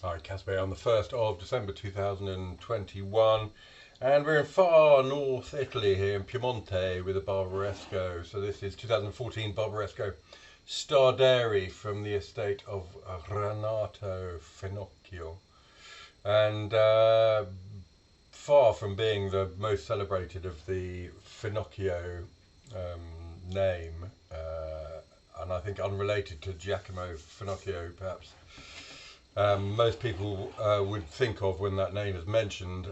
Hi, Caspar, on the 1st of December 2021, and we're in far north Italy here in Piemonte with a Barbaresco. So this is 2014 Barbaresco Starderi from the estate of Renato Fenocchio. And far from being the most celebrated of the Fenocchio name, and I think unrelated to Giacomo Fenocchio perhaps, most people would think of when that name is mentioned.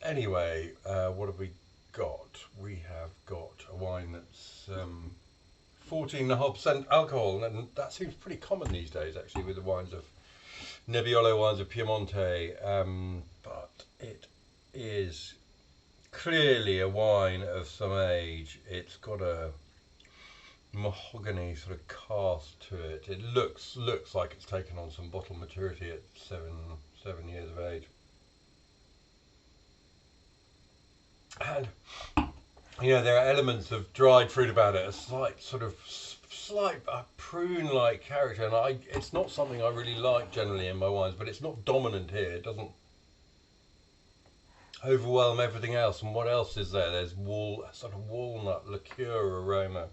Anyway, what have we got? We have got a wine that's 14.5% alcohol, and that seems pretty common these days actually with the wines of Nebbiolo wines of Piemonte. But it is clearly a wine of some age. It's got a mahogany sort of cast to it. It looks like it's taken on some bottle maturity at seven years of age. And there are elements of dried fruit about it, a slight prune-like character, and it's not something I really like generally in my wines, but it's not dominant here. It doesn't overwhelm everything else. And what else is there? There's sort of walnut liqueur aroma,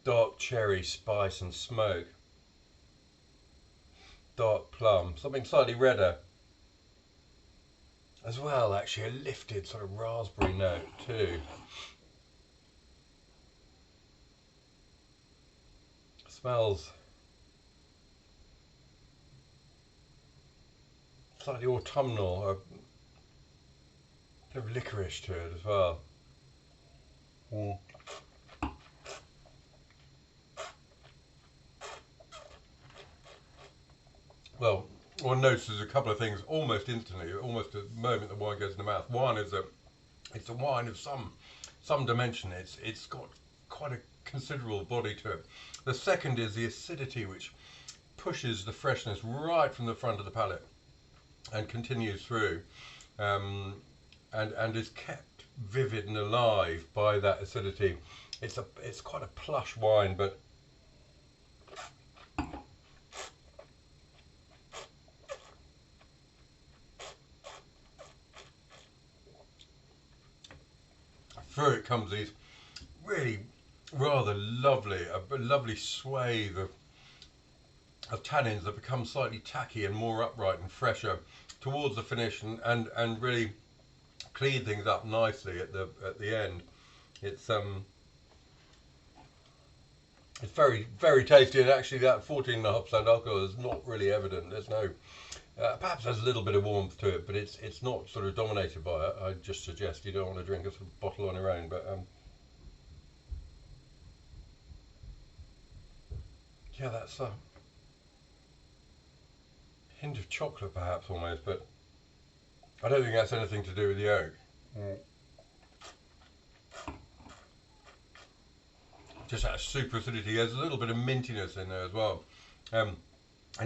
dark cherry spice and smoke, dark plum, something slightly redder as well, actually a lifted sort of raspberry note too. Smells slightly autumnal, a bit of licorice to it as well. Well, one notices a couple of things almost instantly, almost the moment the wine goes in the mouth. One is that it's a wine of some dimension. It's got quite a considerable body to it. The second is the acidity, which pushes the freshness right from the front of the palate and continues through, and is kept vivid and alive by that acidity. It's quite a plush wine, but through it comes these really rather lovely swathe of tannins that become slightly tacky and more upright and fresher towards the finish, and really clean things up nicely at the end. It's it's very tasty, and actually that 14.5% alcohol is not really evident. There's no perhaps there's a little bit of warmth to it, but it's not sort of dominated by it. I just suggest you don't want to drink a sort of bottle on your own, but yeah, that's a hint of chocolate perhaps almost, but I don't think that's anything to do with the oak. Mm. Just that super acidity. There's a little bit of mintiness in there as well, and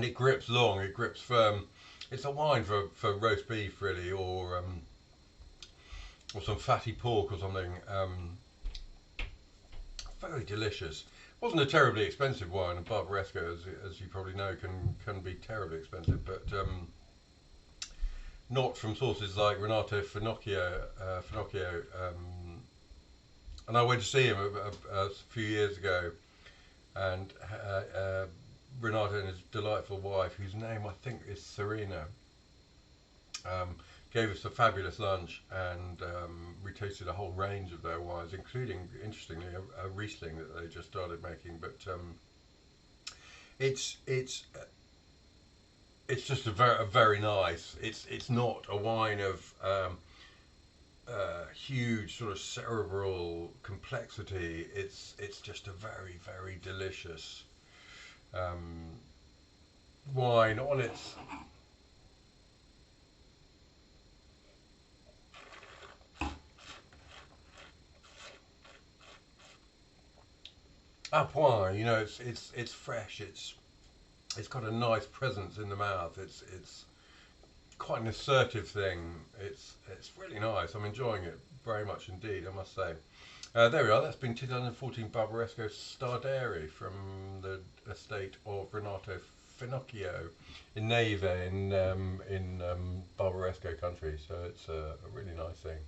it grips long. It grips firm. It's a wine for roast beef really, or some fatty pork or something. Very delicious. Wasn't a terribly expensive wine, and Barbaresco, as you probably know, can be terribly expensive, but not from sources like Renato Fenocchio. And I went to see him a few years ago, and Renato and his delightful wife, whose name I think is Serena, gave us a fabulous lunch, and we tasted a whole range of their wines, including, interestingly, a Riesling that they just started making. But it's just a very nice. It's not a wine of huge sort of cerebral complexity. It's just a very delicious wine on its à point. It's fresh. It's got a nice presence in the mouth. It's quite an assertive thing. It's really nice. I'm enjoying it very much indeed, I must say. There we are. That's been 2014 Barbaresco Starderi from the estate of Renato Fenocchio in Neve in Barbaresco country. So it's a really nice thing.